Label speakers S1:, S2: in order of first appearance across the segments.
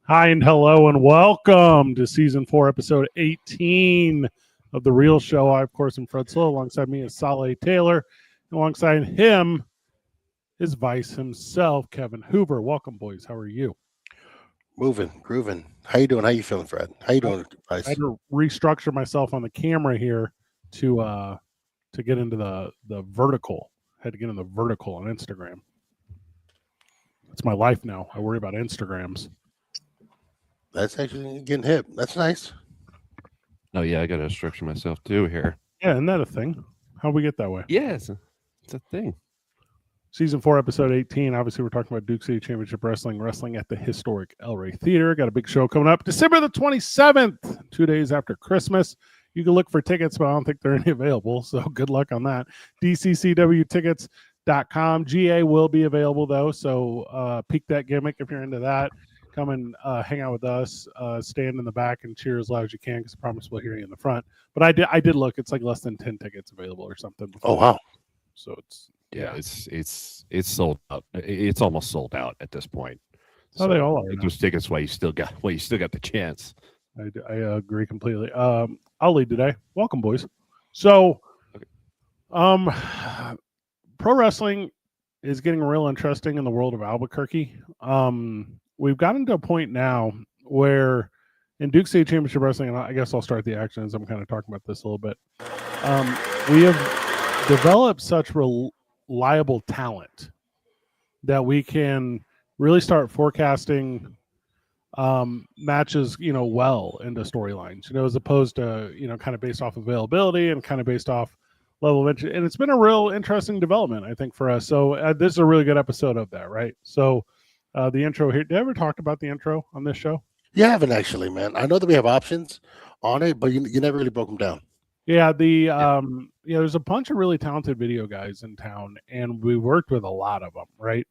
S1: Hi and hello and welcome to season 4, episode 18 of The Real Show. I, of course, am Fred Slow. Alongside me is Saleh Taylor. Alongside him is Vice himself, Kevin Hoover. Welcome, boys. How are you?
S2: Moving, grooving. How you doing? How you feeling, Fred? How you doing,
S1: I had
S2: Vice?
S1: to restructure myself on the camera here to get into the vertical. I had to get in the vertical on Instagram. It's my life now. I worry about Instagrams.
S2: That's actually getting hip. That's nice.
S3: Oh yeah, I got to structure myself too here.
S1: Yeah, isn't that a thing? How'd we get that way?
S3: Yeah, it's a thing.
S1: Season 4, episode 18. Obviously, we're talking about Duke City Championship Wrestling, wrestling at the historic El Rey Theater. Got a big show coming up December the 27th, 2 days after Christmas. You can look for tickets, but I don't think there are any available. So good luck on that. DCCWtickets.com. GA will be available, though. So peek that gimmick if you're into that. Come and hang out with us. Stand in the back and cheer as loud as you can because I promise we'll hear you in the front. But I did look. It's like less than 10 tickets available or something.
S2: Oh wow.
S1: So it's
S3: It's sold out. It's almost sold out at this point.
S1: Oh, they all are
S3: get
S1: now.
S3: those tickets while you still got the chance.
S1: I agree completely. I'll lead today. Welcome, boys. So, pro wrestling is getting real interesting in the world of Albuquerque. We've gotten to a point now where in Duke City Championship Wrestling, and I guess I'll start the action as I'm kind of talking about this a little bit. We have developed such reliable talent that we can really start forecasting matches, well into storylines, as opposed to, kind of based off availability and kind of based off level of entry. And it's been a real interesting development, I think, for us. So this is a really good episode of that, right? So the intro here, did I ever talk about the intro on this show?
S2: You haven't actually, man. I know that we have options on it, but you never really broke them down.
S1: Yeah, there's a bunch of really talented video guys in town, and we worked with a lot of them, right?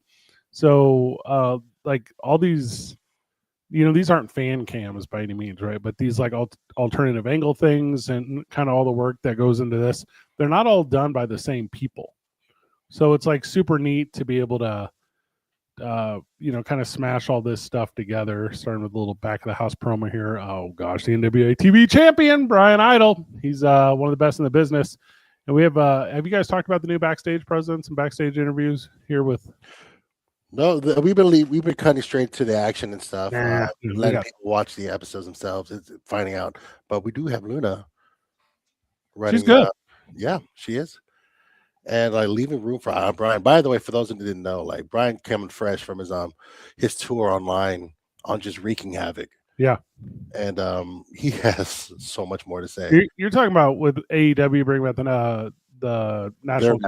S1: So like all these, these aren't fan cams by any means, right? But these like alternative angle things and kind of all the work that goes into this, they're not all done by the same people. So it's like super neat to be able to kind of smash all this stuff together, starting with a little back of the house promo here. Oh gosh, the NWA TV champion, Bryan Idol. He's one of the best in the business. And we have you guys talked about the new backstage presence and backstage interviews here with?
S2: No, we've been cutting straight to the action and stuff. Letting people watch the episodes themselves, finding out. But we do have Luna running.
S1: She's good.
S2: Yeah, she is. And like leaving room for Bryan. By the way, for those who didn't know, like Bryan coming fresh from his tour online on just wreaking havoc.
S1: Yeah,
S2: and he has so much more to say.
S1: You're talking about with AEW bringing back the national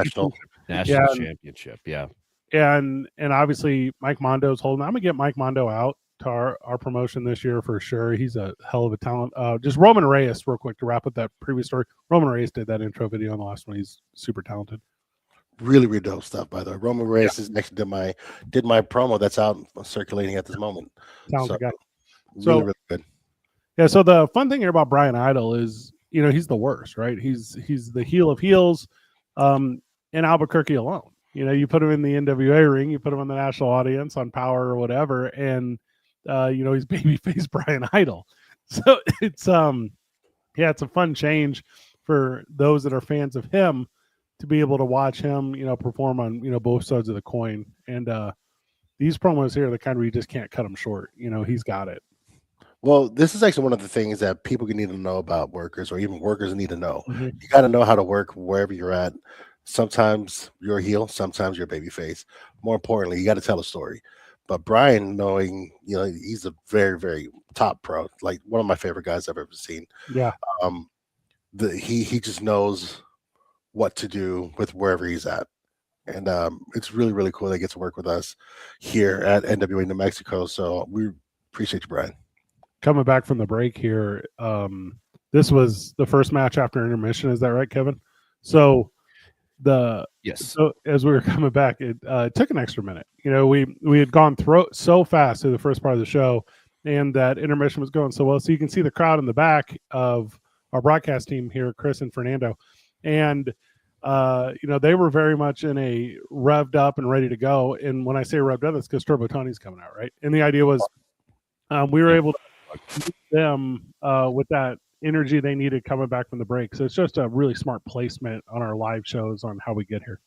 S3: championship, yeah.
S1: And obviously Mike Mondo's holding. I'm gonna get Mike Mondo out to our promotion this year for sure. He's a hell of a talent. Just Roman Reyes, real quick to wrap up that previous story. Roman Reyes did that intro video on the last one. He's super talented.
S2: Really, really dope stuff, by the way. Roman Reyes is next to did my promo that's out circulating at this moment.
S1: Talented guy.
S2: Really, really good.
S1: Yeah. So the fun thing here about Bryan Idol is, he's the worst, right? He's the heel of heels, in Albuquerque alone. You put him in the NWA ring, you put him on the national audience on Power or whatever, and he's babyface Bryan Idol. So it's it's a fun change for those that are fans of him to be able to watch him, perform on both sides of the coin. And these promos here, the kind where you just can't cut them short. He's got it.
S2: Well, this is actually one of the things that people need to know about workers, or even workers need to know.
S1: Mm-hmm.
S2: You got to know how to work wherever you're at. Sometimes you're a heel, sometimes you're a babyface. More importantly, you got to tell a story. But Bryan, knowing, he's a very, very top pro, like one of my favorite guys I've ever seen.
S1: Yeah.
S2: He just knows what to do with wherever he's at. And it's really, really cool that he gets to work with us here at NWA New Mexico. So we appreciate you, Bryan.
S1: Coming back from the break here, this was the first match after intermission. Is that right, Kevin? So
S3: yes.
S1: So as we were coming back, it took an extra minute. We had gone so fast through the first part of the show, and that intermission was going so well. So you can see the crowd in the back of our broadcast team here, Chris and Fernando, and they were very much in a revved up and ready to go. And when I say revved up, it's because Turbo Tony's coming out, right? And the idea was we were able to keep them with that energy they needed coming back from the break. So it's just a really smart placement on our live shows on how we get here.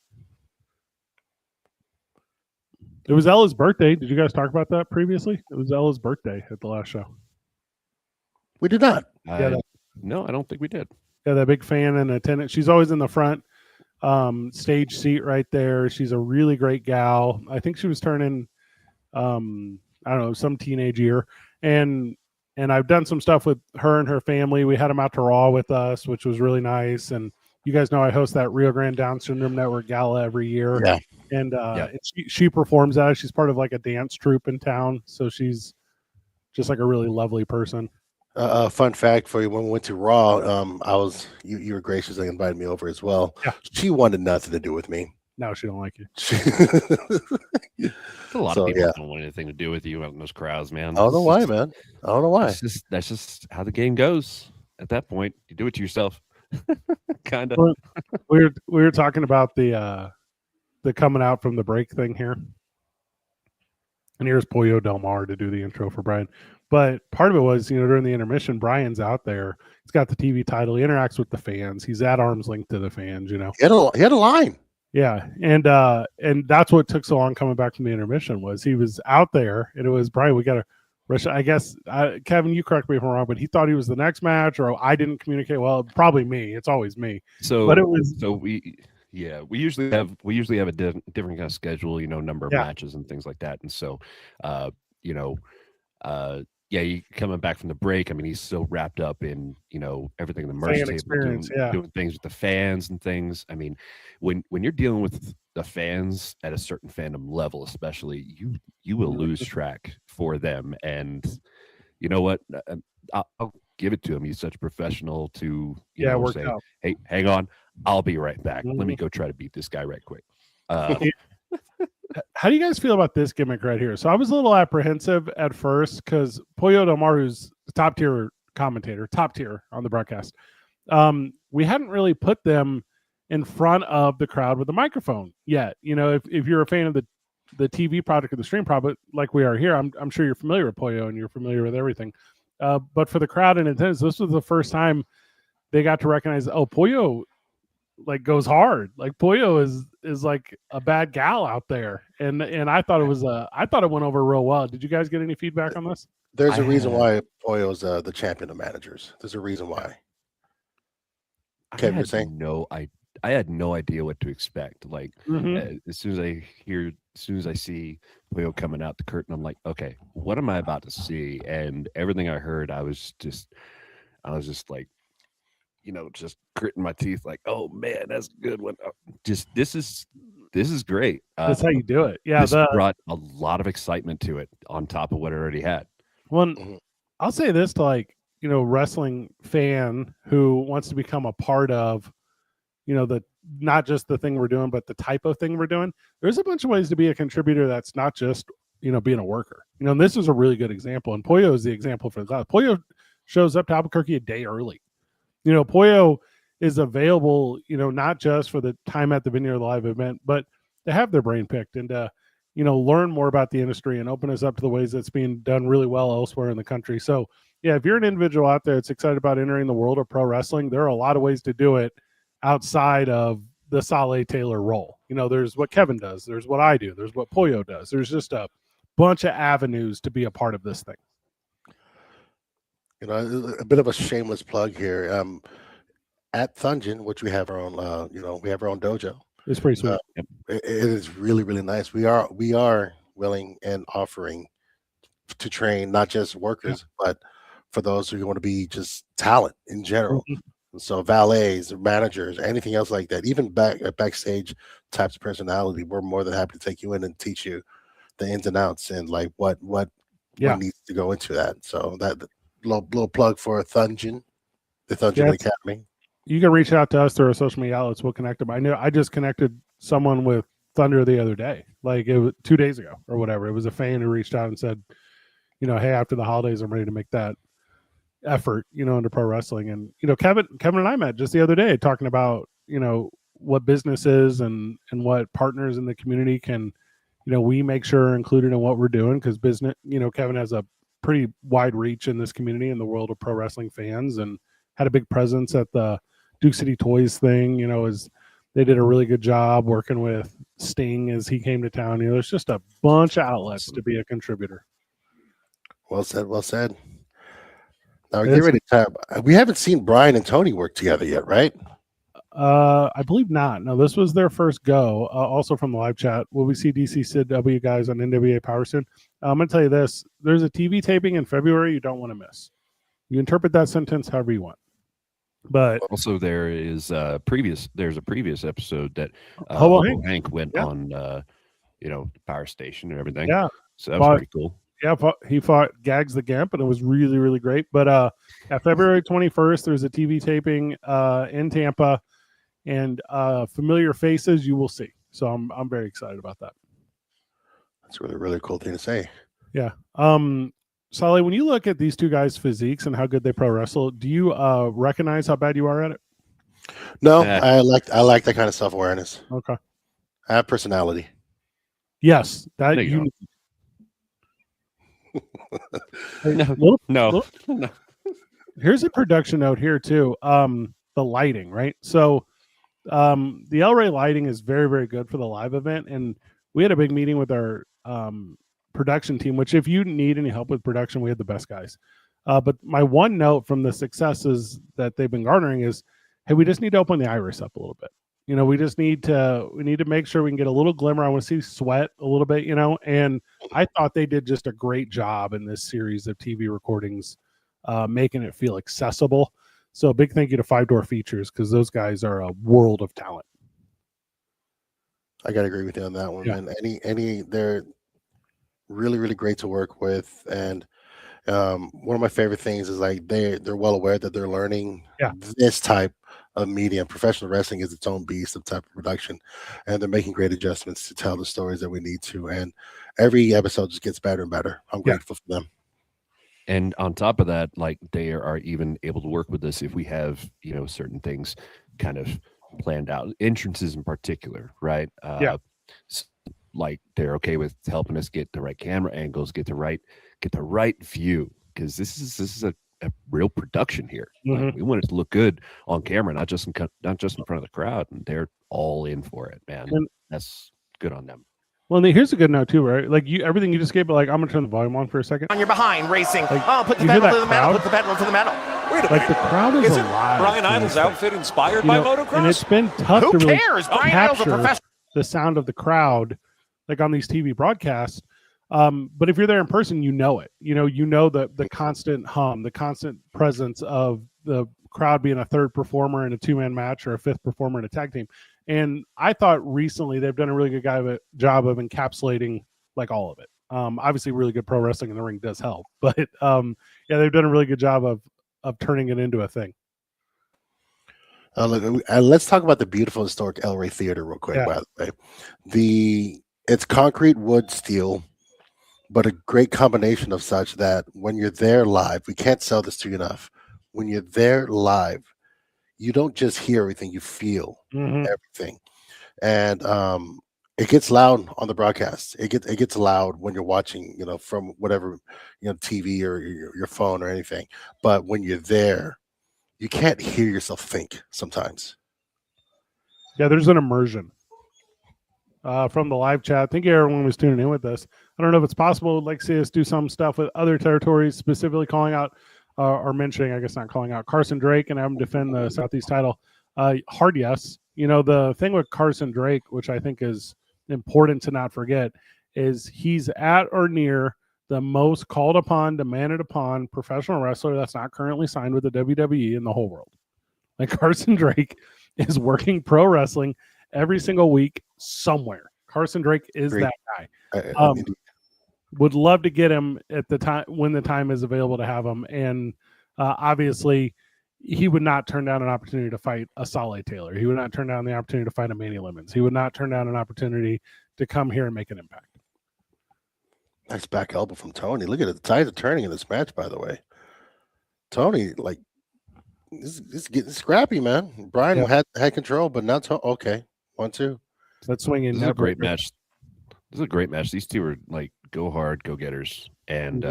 S1: It was Ella's birthday. Did you guys talk about that previously? It was Ella's birthday at the last show.
S2: We did not.
S3: No, I don't think we did.
S1: Yeah, that big fan and attendant. She's always in the front stage seat right there. She's a really great gal. I think she was turning, I don't know, some teenage year. And I've done some stuff with her and her family. We had them out to Raw with us, which was really nice. And you guys know I host that Rio Grande Down Syndrome Network Gala every year.
S2: Yeah.
S1: And she performs at it. She's part of like a dance troupe in town. So she's just like a really lovely person.
S2: Fun fact for you: when we went to Raw, I was you were gracious and invited me over as well.
S1: Yeah.
S2: She wanted nothing to do with me.
S1: No, she don't like you.
S3: A lot of people don't want anything to do with you out in those crowds, man.
S2: I don't know why, man. I don't know why.
S3: That's just how the game goes. At that point, you do it to yourself. Kind of.
S1: We were talking about the coming out from the break thing here. And here's Pollo Del Mar to do the intro for Bryan. But part of it was, during the intermission, Bryan's out there. He's got the TV title. He interacts with the fans. He's at arm's length to the fans,
S2: He had a line.
S1: Yeah. And that's what took so long coming back from the intermission was he was out there and it was, Bryan, we got to rush. I guess, Kevin, you correct me if I'm wrong, but he thought he was the next match or I didn't communicate well. Probably me. It's always me.
S3: But it was. So we usually have a different kind of schedule, number of matches and things like that. And so, you coming back from the break. I mean, he's so wrapped up in, everything, the merch table, doing things with the fans and things. I mean, when you're dealing with the fans at a certain fandom level, especially, you will lose track for them. And you know what? I'll give it to him. He's such a professional to, say, hey, hang on. I'll be right back. Let me go try to beat this guy right quick.
S1: How do you guys feel about this gimmick right here? So I was a little apprehensive at first because Pollo Del Mar, who's the top tier commentator, top tier on the broadcast, we hadn't really put them in front of the crowd with a microphone yet. If you're a fan of the TV product or the stream product, like we are here, I'm sure you're familiar with Pollo and you're familiar with everything. But for the crowd in attendance, this was the first time they got to recognize, Pollo like goes hard. Like Pollo is like a bad gal out there. And I thought it went over real well. Did you guys get any feedback on this?
S2: There's a reason why Pollo's the champion of managers. There's a reason why. Kevin, you're saying?
S3: I had no idea what to expect. Like as soon as I see Pollo coming out the curtain, I'm like, okay, what am I about to see? And everything I heard, I was just like, just gritting my teeth, like, oh man, that's a good one. Just this is great.
S1: That's how you do it. Yeah,
S3: this brought a lot of excitement to it on top of what it already had.
S1: Well, I'll say this to wrestling fan who wants to become a part of, the not just the thing we're doing, but the type of thing we're doing. There's a bunch of ways to be a contributor that's not just being a worker. And this is a really good example, and Pollo is the example for that. Pollo shows up to Albuquerque a day early. Pollo is available, not just for the time at the Vineyard Live event, but to have their brain picked and to, learn more about the industry and open us up to the ways that's being done really well elsewhere in the country. So, yeah, if you're an individual out there that's excited about entering the world of pro wrestling, there are a lot of ways to do it outside of the Saleh Taylor role. There's what Kevin does. There's what I do. There's what Pollo does. There's just a bunch of avenues to be a part of this thing.
S2: A bit of a shameless plug here. At Thungeon, which we have our own, we have our own dojo.
S1: It's pretty sweet.
S2: It is really, really nice. We are willing and offering to train not just workers, but for those who want to be just talent in general. So valets, managers, anything else like that, even backstage types of personality, we're more than happy to take you in and teach you the ins and outs and like what needs to go into that. So that little plug for Thungeon, the Thungeon Academy. You
S1: can reach out to us through our social media outlets. We'll connect them. I know I just connected someone with Thunder the other day, like it was 2 days ago or whatever. It was a fan who reached out and said, hey, after the holidays, I'm ready to make that effort, into pro wrestling. And, Kevin and I met just the other day talking about, what business is and what partners in the community can, we make sure are included in what we're doing. Cause business, Kevin has a pretty wide reach in this community in the world of pro wrestling fans, and had a big presence at the Duke City Toys thing. They did a really good job working with Sting as he came to town. There's just a bunch of outlets to be a contributor.
S2: Well said. Well said. Now get ready to time. We haven't seen Bryan and Tony work together yet, right?
S1: I believe not. No, this was their first go. Also from the live chat, will we see DCCW guys on NWA Power soon? I'm going to tell you this. There's a TV taping in February you don't want to miss. You interpret that sentence however you want. But
S3: also there's a previous episode that Hank went on Power Station and everything.
S1: Yeah.
S3: So that was pretty cool.
S1: Yeah, he fought Gags the Gamp, and it was really, really great. But at February 21st, there's a TV taping in Tampa, and familiar faces you will see. So I'm very excited about that.
S2: That's a really, really cool thing to say.
S1: Yeah. Sally, when you look at these two guys' physiques and how good they pro wrestle, do you recognize how bad you are at it?
S2: No, I like that kind of self-awareness.
S1: Okay.
S2: I have personality.
S1: Yes, that you.
S3: No.
S1: Here's a production note here too. The lighting, right? So the El Rey lighting is very, very good for the live event, and we had a big meeting with our production team, which if you need any help with production, we have the best guys. But my one note from the successes that they've been garnering is, hey, we just need to open the iris up a little bit. We just need to make sure we can get a little glimmer. I want to see sweat a little bit, and I thought they did just a great job in this series of TV recordings, making it feel accessible. So a big thank you to 5 Door Features, because those guys are a world of talent.
S2: I got to agree with you on that one, man. They're really, really great to work with. And one of my favorite things is like they're well aware that they're learning this type of medium. Professional wrestling is its own beast of type of production, and they're making great adjustments to tell the stories that we need to. And every episode just gets better and better. I'm grateful for them.
S3: And on top of that, like they are even able to work with us if we have, certain things kind of planned out, entrances in particular, right? Like they're okay with helping us get the right camera angles, get the right view, because this is a real production here.
S1: Mm-hmm.
S3: Like, we want it to look good on camera, not just in front of the crowd, and they're all in for it, man. And that's good on them.
S1: Well, and here's a good note too, right? Like everything you just gave, but like I'm gonna turn the volume on for a second.
S4: On your behind, racing.
S1: Like,
S4: put the pedal to the metal. Put the pedal to the metal.
S1: Wait a minute. Like the crowd is alive.
S5: Bryan Idle's outfit inspired by motocross?
S1: And it's been tough to really
S4: capture
S1: the sound of the crowd, like on these TV broadcasts. But if you're there in person, you know it. You know the constant hum, the constant presence of the crowd being a third performer in a 2-man match or a fifth performer in a tag team. And I thought recently they've done a really good job of encapsulating like all of it. Obviously, really good pro wrestling in the ring does help, but they've done a really good job of turning it into a thing.
S2: Let's talk about the beautiful historic El Rey Theater real quick. By the way, it's concrete, wood, steel, but a great combination of such that when you're there live, we can't sell this to you enough. When you're there live, you don't just hear everything, you feel everything. And it gets loud on the broadcast. It gets loud when you're watching, from whatever, TV or your phone or anything. But when you're there, you can't hear yourself think sometimes.
S1: Yeah, there's an immersion. From the live chat. Thank you, everyone was tuning in with us. I don't know if it's possible, like, see us do some stuff with other territories, specifically calling out or mentioning, I guess not calling out, Carson Drake and have him defend the Southeast title. Hard yes. The thing with Carson Drake, which I think is important to not forget, is he's at or near the most called upon, demanded upon professional wrestler that's not currently signed with the WWE in the whole world. Like, Carson Drake is working pro wrestling every single week somewhere. Carson Drake is that guy. Would love to get him at the time when the time is available to have him. And obviously, he would not turn down an opportunity to fight a Sale Taylor. He would not turn down the opportunity to fight a Manny Lemons. He would not turn down an opportunity to come here and make an impact.
S2: Nice back elbow from Tony. Look at it. The tides are turning in this match, by the way. Tony, like, this is getting scrappy, man. Bryan had control, but now okay. 1-2.
S1: That's swinging.
S3: This is a great match. This is a great match. These two are like go hard, go getters, and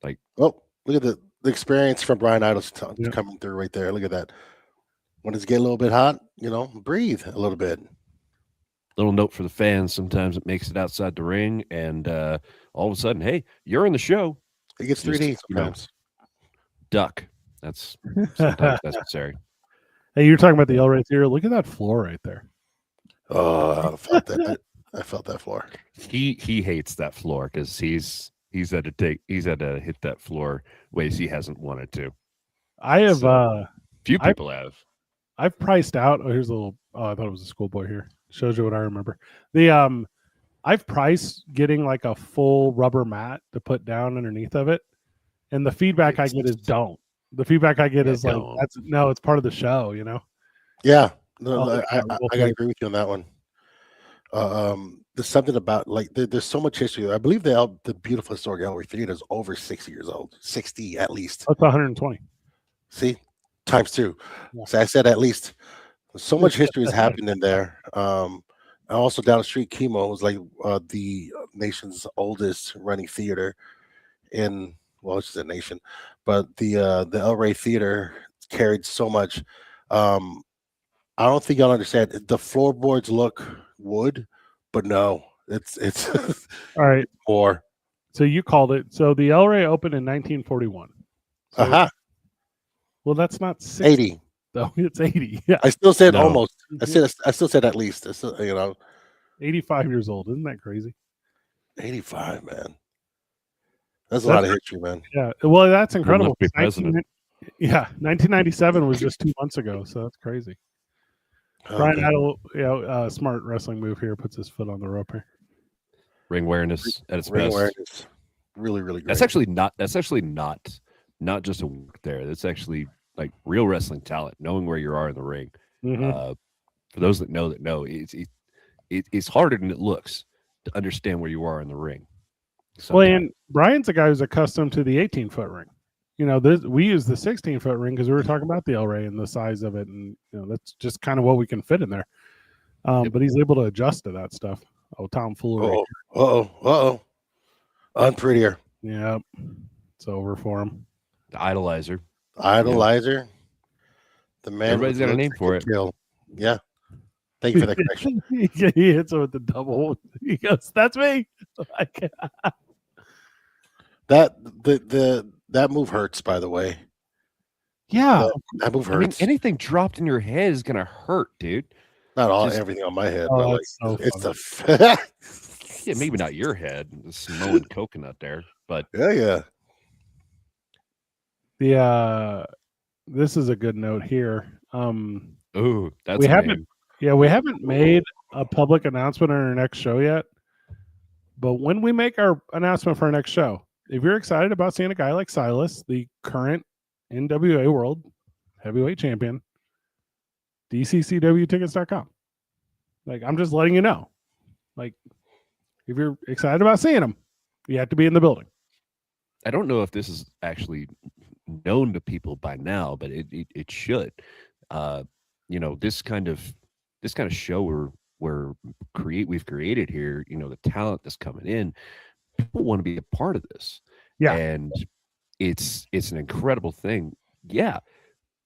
S3: Like,
S2: oh, look at the experience from Bryan Idol's coming through right there. Look at that. When it's getting a little bit hot, breathe a little bit.
S3: Little note for the fans. Sometimes it makes it outside the ring, and all of a sudden, hey, you're in the show.
S2: It gets 3D sometimes.
S3: Duck. That's sometimes necessary.
S1: Hey, you're talking about the El Rey Theater. Look at that floor right there.
S2: Oh, I felt that. I felt that floor.
S3: He hates that floor because he's had to hit that floor ways he hasn't wanted to.
S1: I have
S3: few people have.
S1: I've priced out. Oh, here's a little. Oh, I thought it was a schoolboy here. Shows you what I remember. I've priced getting like a full rubber mat to put down underneath of it, and the feedback I get is don't. The feedback I get is like it's part of the show,
S2: Yeah, no, I gotta agree with you on that one. There's something about there's so much history. I believe the beautiful historic El Rey Theater is over 60 years old, 60 at least.
S1: That's 120.
S2: See, times 2. Yeah. So I said at least. So much history has happened in there. And also down the street, Chemo was like the nation's oldest running theater in, well, it's just a nation, but the El Rey Theater carried so much. I don't think y'all understand. The floorboards look wood, but no, it's
S1: all right.
S2: More.
S1: So you called it. So the El Rey opened in 1941. So, well, that's not 60.
S2: 80.
S1: No, it's 80. Yeah.
S2: I still said almost. I still said at least.
S1: 85 years old. Isn't that crazy?
S2: 85, man. That's a lot of history, man.
S1: Yeah. Well, that's incredible.
S3: 1997
S1: was just 2 months ago, so that's crazy. Bryan Idol, smart wrestling move here, puts his foot on the rope here.
S3: Ring awareness at its best.
S2: Awareness. Really, really great.
S3: That's actually not just a work there. That's actually like real wrestling talent, knowing where you are in the ring.
S1: Mm-hmm.
S3: For those that know, it's harder than it looks to understand where you are in the ring. Sometimes.
S1: Well, and Bryan's a guy who's accustomed to the 18-foot ring. We use the 16-foot ring because we were talking about the El Rey and the size of it, and that's just kind of what we can fit in there. But he's able to adjust to that stuff. Oh, Tom Fuller.
S2: Unprettier.
S1: Yeah, it's over for him.
S3: The idolizer.
S2: The man.
S3: Everybody's got a name for it.
S2: Yeah. Thank you for that correction.
S1: He hits him with the double. He goes, "That's me."
S2: That move hurts, by the way.
S1: Yeah,
S2: that move hurts.
S3: I mean, anything dropped in your head is gonna hurt, dude.
S2: Not everything on my head, but it's
S3: the. Yeah, maybe not your head, the Samoan coconut there, but
S2: yeah.
S1: This is a good note here.
S3: That's
S1: we haven't made a public announcement on our next show yet. But when we make our announcement for our next show, if you're excited about seeing a guy like Silas, the current NWA World Heavyweight Champion, DCCWtickets.com. Like, I'm just letting you know. Like, if you're excited about seeing him, you have to be in the building.
S3: I don't know if this is actually known to people by now, but it should. This kind of show we've created here, the talent that's coming in, people want to be a part of this.
S1: Yeah.
S3: And it's an incredible thing. Yeah.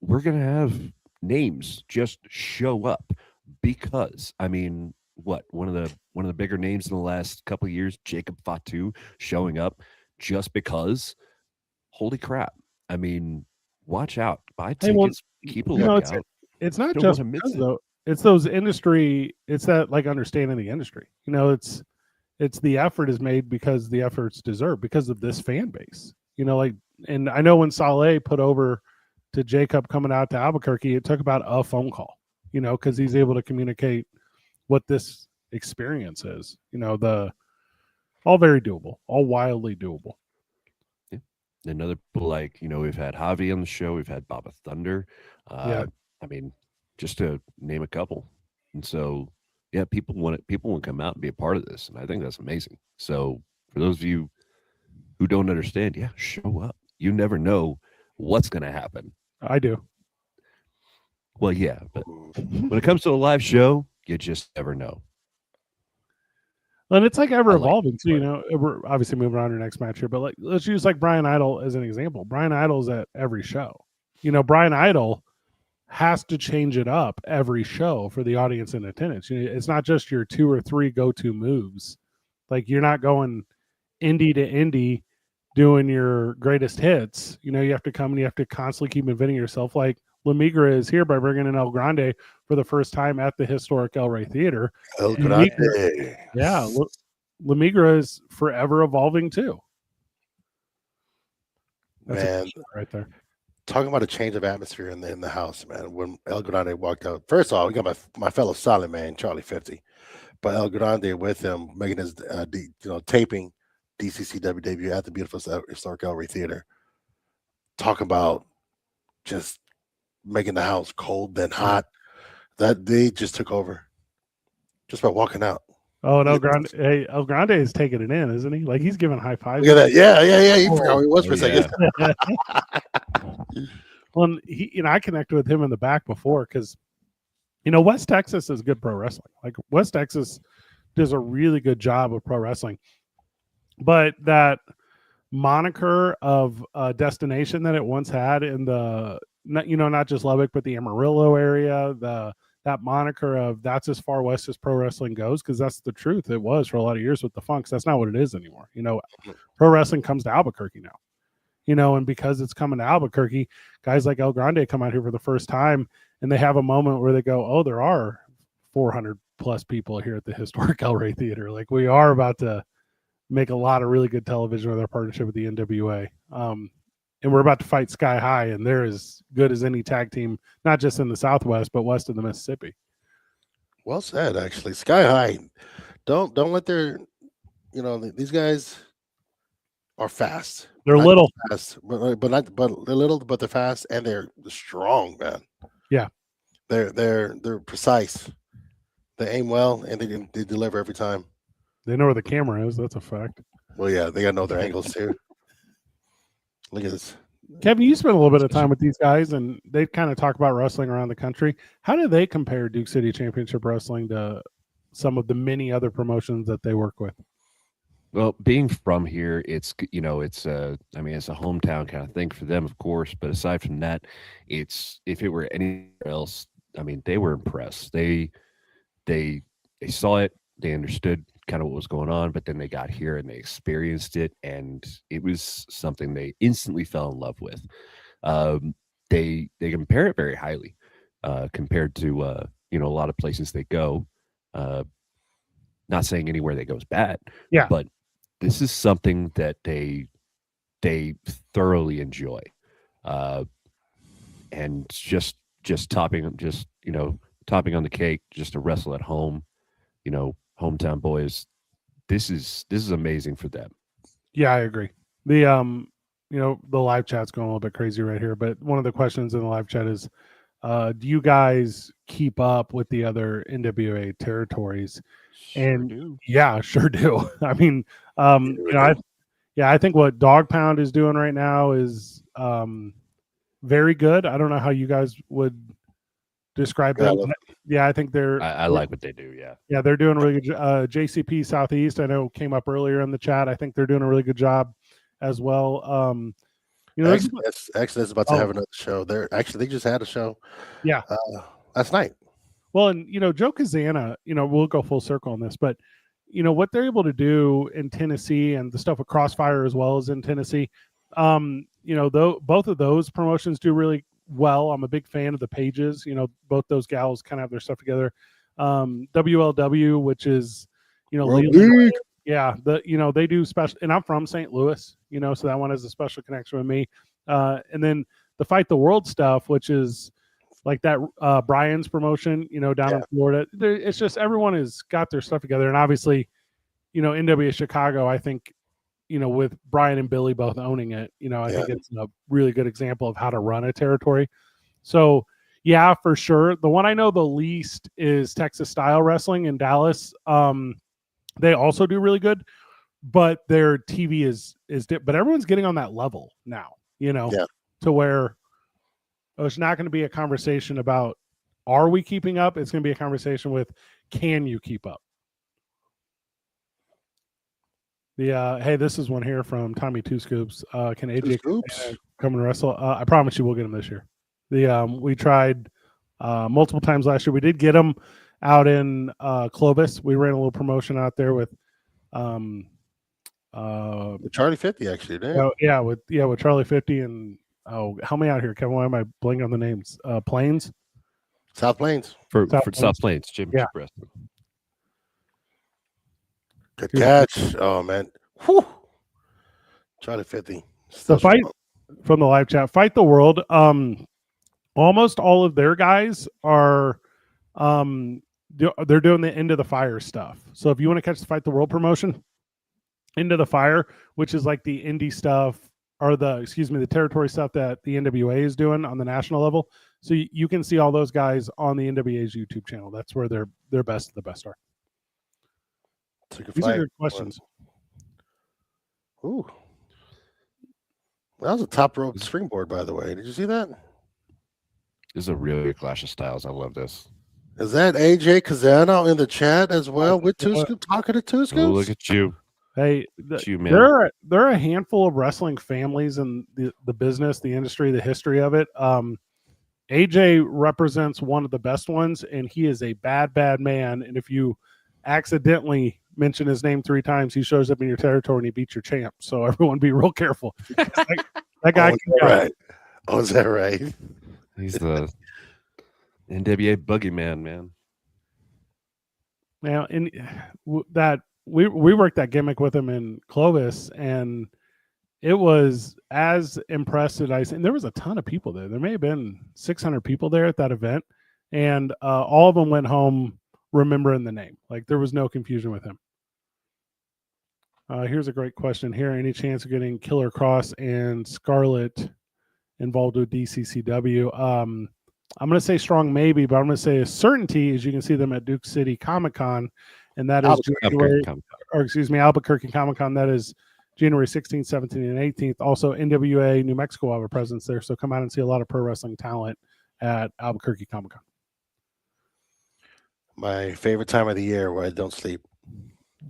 S3: We're going to have names just show up because, I mean, one of the bigger names in the last couple of years, Jacob Fatu, showing up just because. Holy crap. I mean, watch out. Buy tickets. Keep a lookout.
S1: It's not just because, though. It's those industry. It's that like understanding the industry. It's the effort is made because the effort's deserved because of this fan base. And I know when Saleh put over to Jacob coming out to Albuquerque, it took about a phone call. Because he's able to communicate what this experience is. All very doable, all wildly doable.
S3: And other people we've had Javi on the show, we've had Baba Thunder. I mean, just to name a couple. And so, people want to come out and be a part of this. And I think that's amazing. So for those of you who don't understand, show up. You never know what's going to happen.
S1: I do.
S3: Well, yeah, but when it comes to a live show, you just never know.
S1: And it's like ever
S3: I like
S1: evolving too.
S3: it.
S1: You know, we're obviously moving on to the next match here, but like let's use like Bryan Idol as an example. Bryan Idol's at every show. You know, Bryan Idol has to change it up every show for the audience in attendance. You know, it's not just your 2 or 3 go-to moves. Like you're not going indie to indie doing your greatest hits. You know, you have to come and you have to constantly keep inventing yourself. Like Migra is here by bringing in El Grande for the first time at the historic El Rey Theater.
S2: El Grande.
S1: Yeah, Migra is forever evolving too. That's
S2: man,
S1: right there.
S2: Talking about a change of atmosphere in the house, man. When El Grande walked out, first of all, we got my fellow solid man, Charlie 50, but El Grande with him making his taping DCCW debut at the beautiful historic El Rey Theater. Talk about just making the house cold then hot. That they just took over just by walking out.
S1: Oh, and El Grande is taking it in, isn't he? Like he's giving high fives.
S2: Look at that. Yeah. You forgot who he was for a second.
S1: Well, I connected with him in the back before because, West Texas is good pro wrestling. Like West Texas does a really good job of pro wrestling, but that moniker of destination that it once had in the, not just Lubbock, but the Amarillo area, that moniker of that's as far west as pro wrestling goes, because that's the truth. It was for a lot of years with the Funks. That's not what it is anymore. Pro wrestling comes to Albuquerque now. And because it's coming to Albuquerque, guys like El Grande come out here for the first time and they have a moment where they go, oh, there are 400 plus people here at the historic El Rey Theater. Like we are about to make a lot of really good television with our partnership with the NWA. And we're about to fight Sky High, and they're as good as any tag team, not just in the Southwest, but west of the Mississippi.
S2: Well said, actually. Sky High. Don't let their, these guys are fast.
S1: They're little,
S2: fast, but they're little, but they're fast and they're strong, man.
S1: Yeah,
S2: they're precise. They aim well and they deliver every time.
S1: They know where the camera is. That's a fact.
S2: Well, yeah, they gotta know their angles too. Look at this.
S1: Kevin, you spent a little bit of time with these guys, and they kind of talk about wrestling around the country. How do they compare Duke City Championship Wrestling to some of the many other promotions that they work with?
S3: Well, being from here, it's a hometown kind of thing for them, of course. But aside from that, if it were anywhere else, they were impressed. They saw it, they understood kind of what was going on, but then they got here and they experienced it, and it was something they instantly fell in love with. They compare it very highly compared to a lot of places they go. Not saying anywhere they go is bad, but this is something that they thoroughly enjoy, and just topping on the cake, just to wrestle at home, hometown boys. This is amazing for them.
S1: Yeah, I agree. The the live chat's going a little bit crazy right here, but one of the questions in the live chat is, do you guys keep up with the other NWA territories? Yeah, sure do. I think what Dog Pound is doing right now is very good. I don't know how you guys would describe them. Yeah, I think
S3: I like what they do.
S1: Yeah, they're doing really good. JCP Southeast, I know, came up earlier in the chat. I think they're doing a really good job as well.
S2: Excellence about to have another show. They just had a show.
S1: Yeah,
S2: last night.
S1: Well, and Joe Kazana, we'll go full circle on this, but what they're able to do in Tennessee and the stuff with Crossfire as well as in Tennessee, both of those promotions do really well. I'm a big fan of the Pages. Both those gals kind of have their stuff together. WLW, which is they do special, and I'm from St. Louis, so that one has a special connection with me. And then the Fight the World stuff, which is like that Bryan's promotion, down in Florida. It's just everyone has got their stuff together, and obviously, NWA Chicago, I think, with Bryan and Billy both owning it, I think it's a really good example of how to run a territory. So, yeah, for sure. The one I know the least is Texas Style Wrestling in Dallas. They also do really good, but their TV is but everyone's getting on that level now, to where it's not going to be a conversation about are we keeping up? It's going to be a conversation with can you keep up? The hey, this is one here from Tommy Two Scoops. Can AJ
S2: Scoops?
S1: come and wrestle? I promise you, we'll get him this year. We tried multiple times last year. We did get him out in Clovis. We ran a little promotion out there with
S2: Charlie 50 actually.
S1: with Charlie 50 and help me out here, Kevin. Why am I blanking on the names? Plains,
S2: South Plains
S3: for South Plains Championship Wrestling.
S2: Good catch. Oh man. Whew. Charlie 50.
S1: The fight from the live chat. Fight the World. Almost all of their guys are they're doing the End of the Fire stuff. So if you want to catch the Fight the World promotion, Into the Fire, which is like the indie stuff or the territory stuff that the NWA is doing on the national level. So you can see all those guys on the NWA's YouTube channel. That's where they're best of the best are. These are good questions.
S2: Ooh. That was a top rope springboard, by the way. Did you see that?
S3: This is a really good clash of styles. I love this.
S2: Is that AJ Kazano in the chat as well with Two Scoops? Talking to Two Scoops?
S3: Oh, look at you.
S1: Hey,
S3: man.
S1: There are a handful of wrestling families in the business, the industry, the history of it. AJ represents one of the best ones, and he is a bad man. And if you accidentally mention his name 3 times, he shows up in your territory and he beats your champ. So everyone be real careful. that guy can go.
S2: Right. Oh, is that right?
S3: He's the NWA boogeyman, man.
S1: Now, in that we worked that gimmick with him in Clovis, and it was as impressive. And there was a ton of people there. There may have been 600 people there at that event, and all of them went home remembering the name. Like there was no confusion with him. Here's a great question here. Any chance of getting Killer Cross and Scarlett involved with DCCW? I'm going to say strong maybe, but I'm going to say a certainty is you can see them at Duke City Comic-Con, and that is Albuquerque Comic-Con. That is January 16th, 17th, and 18th. Also, NWA New Mexico have a presence there, so come out and see a lot of pro wrestling talent at Albuquerque Comic-Con.
S2: My favorite time of the year where I don't sleep.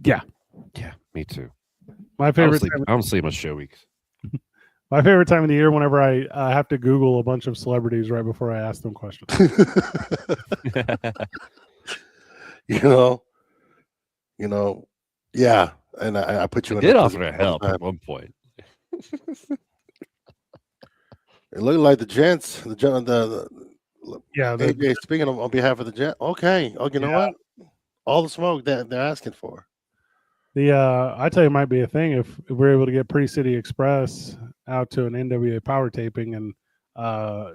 S3: Yeah, me too.
S1: My favorite.
S3: I don't sleep much show weeks.
S1: My favorite time of the year whenever I have to Google a bunch of celebrities right before I ask them questions.
S2: Yeah. And I put you
S3: I
S2: in.
S3: Did offer to help at one point.
S2: It looked like the gents, AJ, speaking on behalf of the gent. Okay. Oh, you know what? All the smoke that they're asking for.
S1: I tell you, it might be a thing if we're able to get Pretty City Express out to an NWA power taping and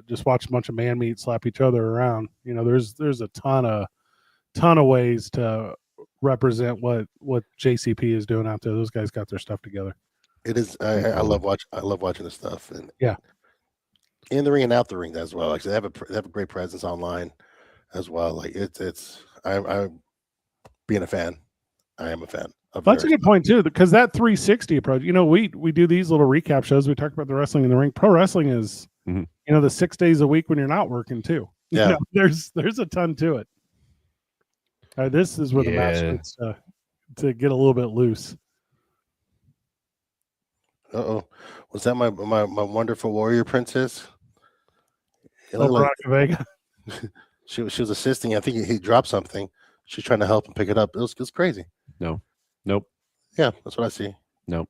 S1: just watch a bunch of man meat slap each other around. You know, there's a ton of ways to represent what JCP is doing out there. Those guys got their stuff together.
S2: It is. I love watching this stuff, and in the ring and out the ring as well. Like they have a great presence online as well. Like I'm being a fan. I am a fan.
S1: That's a good point too, because that 360 approach. You know, we do these little recap shows. We talk about the wrestling in the ring. Pro wrestling is, the 6 days a week when you're not working too.
S2: Yeah,
S1: there's a ton to it. This is where the match gets to get a little bit loose.
S2: Was that my wonderful warrior princess?
S1: Vega.
S2: she was assisting. I think he dropped something. She's trying to help him pick it up. It was crazy.
S3: Nope.
S2: Yeah, that's what I see.
S3: Nope.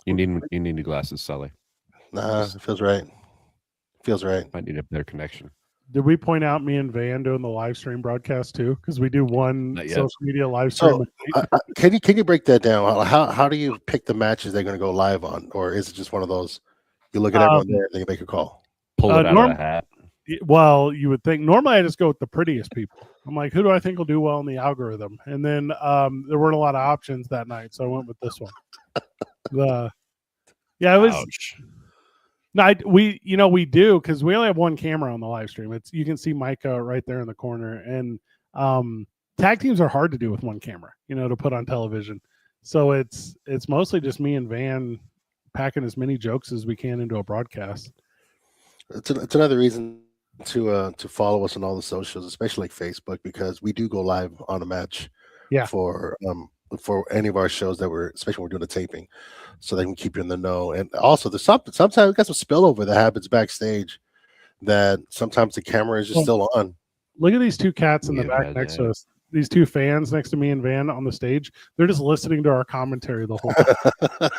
S3: You need new glasses, Sully.
S2: Nah, it feels right.
S3: Might need a better connection.
S1: Did we point out me and Van doing the live stream broadcast too? Because we do one social media live stream.
S2: So, can you break that down? How do you pick the matches they're going to go live on, or is it just one of those you look at everyone there and you make a call?
S3: Pull it out of the hat.
S1: Well, you would think normally I just go with the prettiest people. I'm like, who do I think will do well in the algorithm? And then there weren't a lot of options that night, so I went with this one. It was.
S3: Ouch.
S1: No, we do because we only have one camera on the live stream. You can see Micah right there in the corner, and tag teams are hard to do with one camera, to put on television. So it's mostly just me and Van packing as many jokes as we can into a broadcast.
S2: It's another reason to follow us on all the socials, especially like Facebook, because we do go live on a match for for any of our shows that we're, especially when we're doing the taping, so they can keep you in the know. And also, there's sometimes we got some spillover that happens backstage that sometimes the camera is just still on.
S1: Look at these two cats in the back next to us. These two fans next to me and Van on the stage. They're just listening to our commentary the whole time.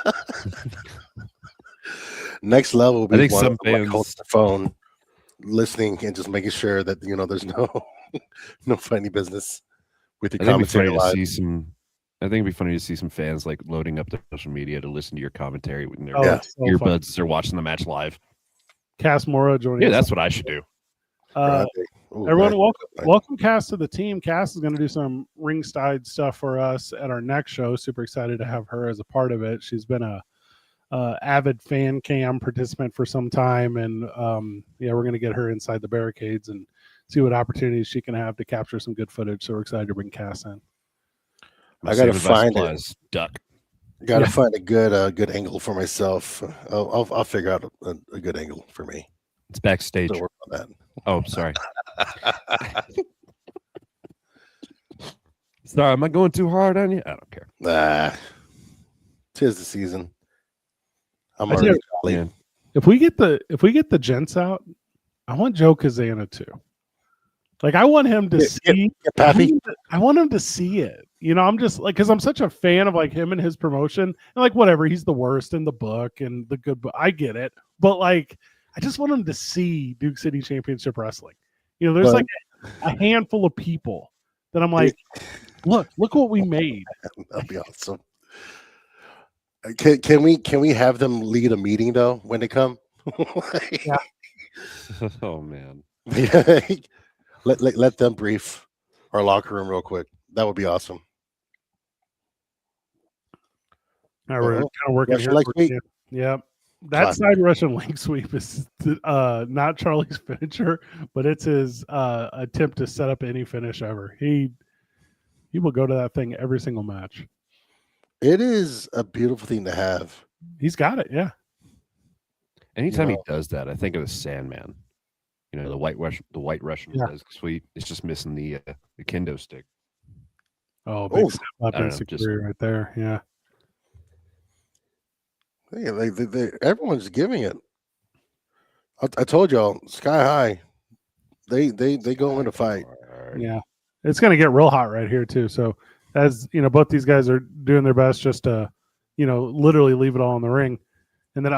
S2: Next level will be
S3: I think
S2: one
S3: some fans
S2: holding the phone, listening and just making sure that there's no funny business with your commentary live.
S3: I think it'd be funny to see some fans like loading up their social media to listen to your commentary with their earbuds as they're watching the match live.
S1: Cass Mora joining.
S3: Yeah, that's what I should do.
S1: Everyone, welcome Cass to the team. Cass is going to do some ringside stuff for us at our next show. Super excited to have her as a part of it. She's been a avid fan cam participant for some time, and we're going to get her inside the barricades and see what opportunities she can have to capture some good footage. So we're excited to bring Cass in.
S2: I got to find a good angle for myself. I'll figure out a good angle for me.
S3: It's backstage.
S2: So work on that.
S3: Oh, sorry. Sorry, am I going too hard on you? I don't care.
S2: Nah, 'tis the season. I'm already jolly.
S1: If we get the gents out, I want Joe Kazana too. Like I want him to see. I want him to see it. I'm just like, because I'm such a fan of like him and his promotion, and like whatever, he's the worst in the book and the good book. I get it, but like, I just want him to see Duke City Championship Wrestling. There's like a handful of people that I'm like, look what we made.
S2: That'd be awesome. Can we have them lead a meeting though when they come?
S1: Yeah.
S3: Oh man.
S2: Let them brief our locker room real quick. That would be awesome.
S1: All right, we're kind of working here. Yeah. That side Russian leg sweep is not Charlie's finisher, but it's his attempt to set up any finish ever. He will go to that thing every single match.
S2: It is a beautiful thing to have.
S1: He's got it, yeah.
S3: Anytime he does that, I think of the Sandman. The white Russian leg sweep. It's just missing the kendo stick.
S1: Oh, big step up in security right there. Yeah.
S2: Everyone's giving it. I told y'all, sky high. They go in to fight.
S1: Yeah, it's gonna get real hot right here too. So as both these guys are doing their best just to, literally leave it all in the ring, and then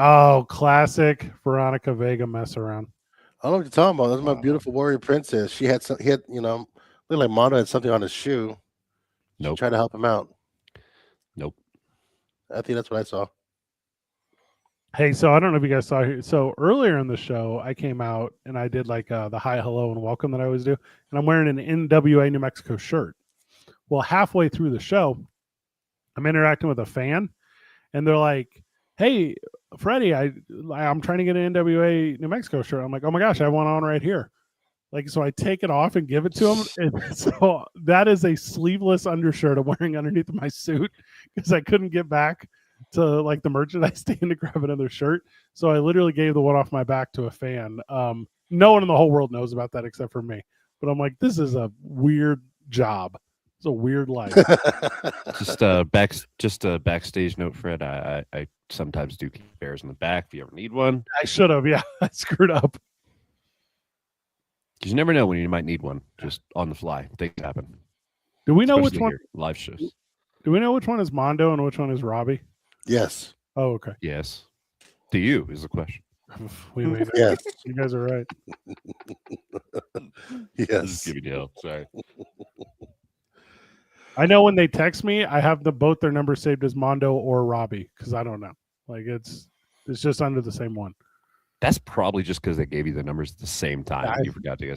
S1: classic Veronica Vega mess around.
S2: I don't know what you're talking about. That's my beautiful warrior princess. He had looked like Mondo had something on his shoe.
S3: Nope.
S2: Trying to help him out.
S3: Nope.
S2: I think that's what I saw.
S1: Hey, so I don't know if you guys saw here. So earlier in the show, I came out and I did like the hi, hello, and welcome that I always do. And I'm wearing an NWA New Mexico shirt. Well, halfway through the show, I'm interacting with a fan, and they're like, "Hey, Freddie, I'm trying to get an NWA New Mexico shirt." I'm like, "Oh my gosh, I have one on right here." Like, so I take it off and give it to him. And so that is a sleeveless undershirt I'm wearing underneath my suit because I couldn't get back to like the merchandise stand to grab another shirt. So I literally gave the one off my back to a fan. No one in the whole world knows about that except for me. But I'm like, this is a weird job. It's a weird life.
S3: Just a backstage note, Fred. I sometimes do keep bears in the back if you ever need one.
S1: I should have. Yeah, I screwed up.
S3: Because you never know when you might need one. Just on the fly, things happen.
S1: Do we know which one?
S3: Live shows.
S1: Do we know which one is Mondo and which one is Robbie?
S2: Yes.
S1: Oh, okay.
S3: Yes. Do you is the question.
S1: We may know.
S2: Yes.
S1: You guys are right.
S2: Yes.
S3: Just giving you help. Sorry.
S1: I know when they text me, I have both their numbers saved as Mondo or Robbie because I don't know. Like it's just under the same one.
S3: That's probably just because they gave you the numbers at the same time. You forgot to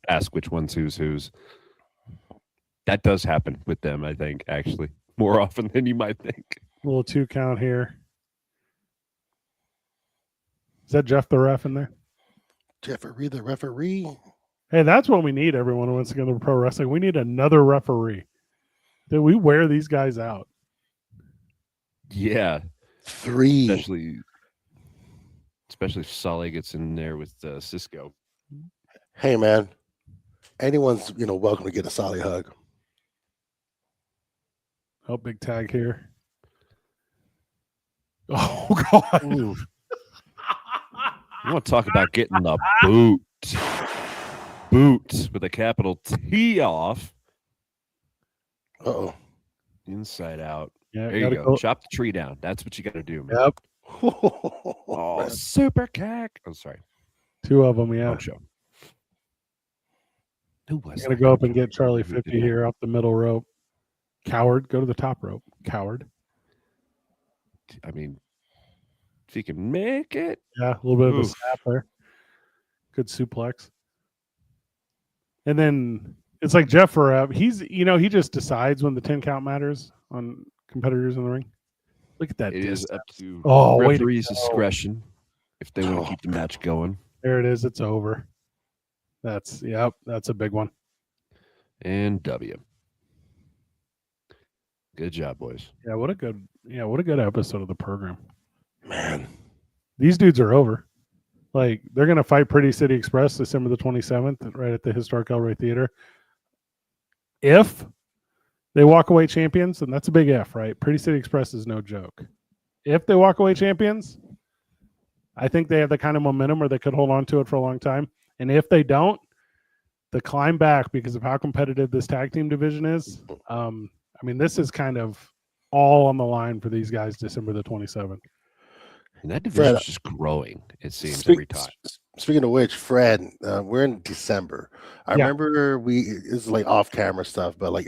S3: ask which one's who's. That does happen with them, I think, actually, more often than you might think.
S1: A little 2 count here. Is that Jeff the ref in there?
S2: Jeffrey the referee.
S1: Hey, that's what we need, everyone who wants to go to pro wrestling. We need another referee. Did we wear these guys out?
S3: Yeah.
S2: 3.
S3: Especially if Sully gets in there with Cisco.
S2: Hey, man. Anyone's, welcome to get a Sully hug.
S1: Oh, big tag here. Oh, God.
S3: Ooh. You want to talk about getting the boot. Boot with a capital T off.
S2: Uh-oh.
S3: Inside out.
S1: Yeah,
S3: there you go. Chop the tree down. That's what you got to do, man.
S1: Yep.
S3: Oh, super cack. I'm sorry.
S1: 2 of them, yeah.
S3: Show. Who was
S1: going to go up and get Charlie 50 here off the middle rope. Coward, go to the top rope. Coward.
S3: I mean, if he can make it.
S1: Yeah, a little bit of a snap there. Good suplex. And then it's like Jeff Farab. He's, he just decides when the 10 count matters on competitors in the ring. Look at that.
S3: It is up to
S1: referee's
S3: discretion if they want to keep the match going.
S1: There it is. It's over. That's a big one.
S3: And W. Good job, boys.
S1: Yeah, what a good episode of the program.
S2: Man.
S1: These dudes are over. Like, they're going to fight Pretty City Express December the 27th right at the historic El Rey Theater. If they walk away champions, and that's a big if, right? Pretty City Express is no joke. If they walk away champions, I think they have the kind of momentum where they could hold on to it for a long time. And if they don't, the climb back, because of how competitive this tag team division is, this is kind of all on the line for these guys December the 27th.
S3: And that division is just growing, it seems, every time.
S2: Speaking of which, Fred, we're in December. I remember it's like off-camera stuff, but like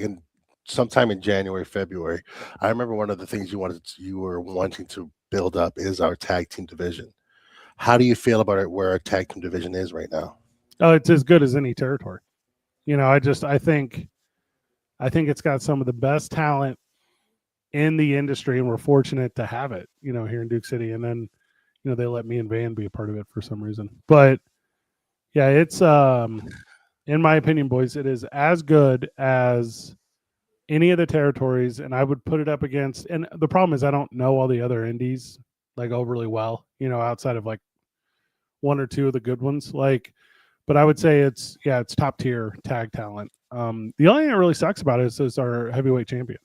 S2: sometime in January, February, I remember one of the things you were wanting to build up is our tag team division. How do you feel about it, where our tag team division is right now?
S1: Oh, it's as good as any territory. I think it's got some of the best talent in the industry, and we're fortunate to have it, here in Duke City. And then, they let me and Van be a part of it for some reason. But yeah, it's in my opinion, boys, it is as good as any of the territories, and I would put it up against. And the problem is, I don't know all the other indies like overly well, outside of like 1 or 2 of the good ones. But I would say it's top tier tag talent. The only thing that really sucks about it is our heavyweight champion.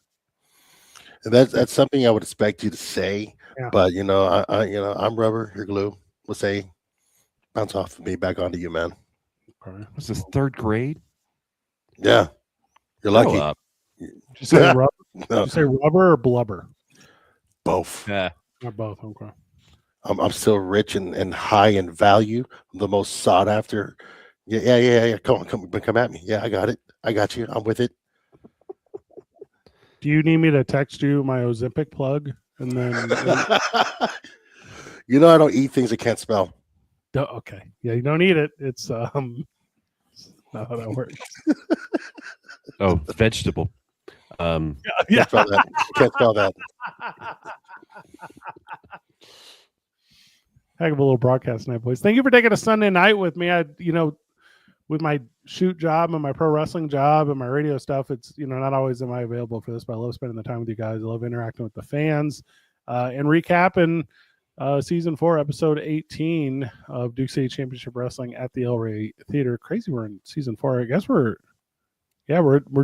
S2: And that's something I would expect you to say, but I'm rubber, you're glue. We'll say, bounce off of me, back onto you, man.
S3: Okay. Was this 3rd grade?
S2: Yeah, you're lucky.
S1: Did you say rubber? No. Did you say rubber or blubber?
S2: Both.
S3: Yeah,
S1: both. Okay.
S2: I'm still rich and high in value, the most sought after. Yeah. Come at me. Yeah, I got it. I got you. I'm with it.
S1: Do you need me to text you my Ozempic plug? And then
S2: I don't eat things I can't spell.
S1: Okay. Yeah, you don't eat it. It's not how that works.
S3: Oh, vegetable.
S2: Can't spell that. Can't spell that.
S1: Heck of a little broadcast night, boys. Thank you for taking a Sunday night with me. With my shoot job and my pro wrestling job and my radio stuff, it's, not always am I available for this, but I love spending the time with you guys. I love interacting with the fans and recapping season 4, episode 18 of Duke City Championship Wrestling at the El Rey Theater. Crazy. We're in season 4. I guess we're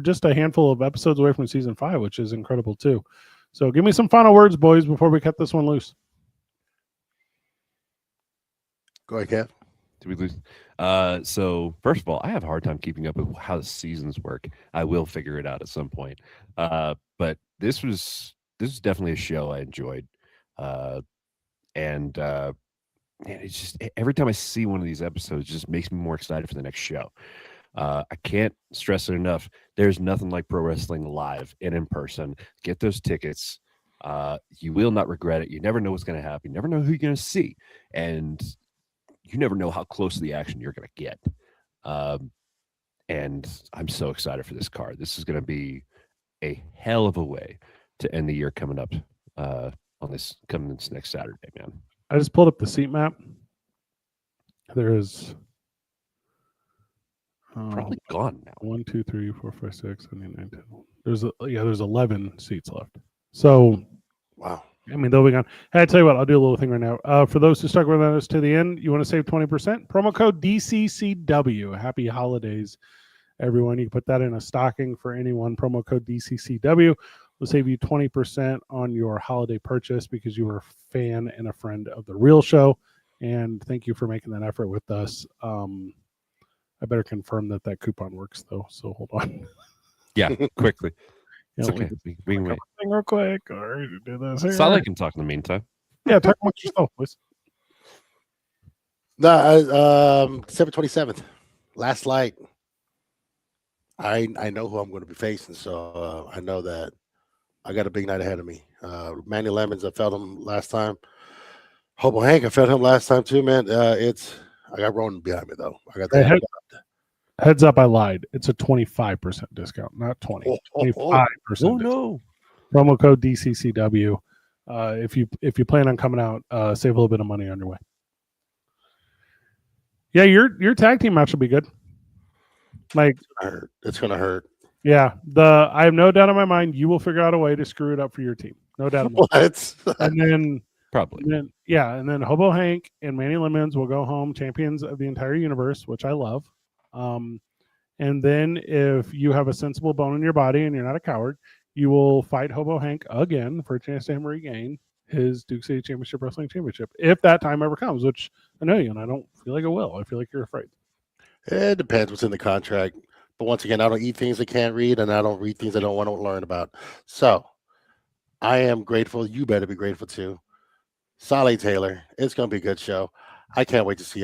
S1: just a handful of episodes away from season 5, which is incredible too. So give me some final words, boys, before we cut this one loose.
S2: Go ahead, Kev.
S3: Did we lose? So first of all, I have a hard time keeping up with how the seasons work. I will figure it out at some point. But this was definitely a show I enjoyed. And it's just every time I see one of these episodes, it just makes me more excited for the next show. I can't stress it enough. There's nothing like pro wrestling live and in person. Get those tickets. You will not regret it. You never know what's going to happen. You never know who you're going to see. And you never know how close to the action you're going to get. And I'm so excited for this card. This is going to be a hell of a way to end the year coming up on this next Saturday, man.
S1: I just pulled up the seat map. There is
S3: probably gone now.
S1: 1, 2, 3, 4, 5, 6, 7, 8, 9, 10. There's 11 seats left. So
S2: wow.
S1: They'll be gone. Hey, I tell you what, I'll do a little thing right now. For those who stuck with us to the end, you want to save 20%? Promo code DCCW. Happy holidays, everyone. You can put that in a stocking for anyone. Promo code DCCW. We'll save you 20% on your holiday purchase because you were a fan and a friend of the real show. And thank you for making that effort with us. I better confirm that coupon works though. So hold on.
S3: Yeah, quickly.
S1: Yeah,
S3: It's okay. We can wait.
S1: Real quick, or do this here.
S3: Sally can talk in the meantime.
S1: Yeah, talk about yourself, please.
S2: No, December 27th, last light. I know who I'm going to be facing, so I know that I got a big night ahead of me. Manny Lemons, I felt him last time. Hobo Hank, I felt him last time too, man. I got Ronan behind me though. I got that.
S1: Heads up, I lied. It's a 25% discount, not 20. 25%.
S3: Oh no!
S1: Promo code DCCW. If you plan on coming out, save a little bit of money on your way. Yeah, your tag team match will be good. Like
S2: it's gonna hurt.
S1: Yeah, I have no doubt in my mind you will figure out a way to screw it up for your team. No doubt about it. And then
S3: probably.
S1: And then Hobo Hank and Manny Lemons will go home champions of the entire universe, which I love. And then if you have a sensible bone in your body and you're not a coward, you will fight Hobo Hank again for a chance to him regain his Duke City Championship Wrestling Championship, if that time ever comes, which I know you, and I don't feel like it will. I feel like you're afraid.
S2: It depends what's in the contract. But once again, I don't eat things I can't read, and I don't read things I don't want to learn about. So I am grateful. You better be grateful too. Solly Taylor, it's going to be a good show. I can't wait to see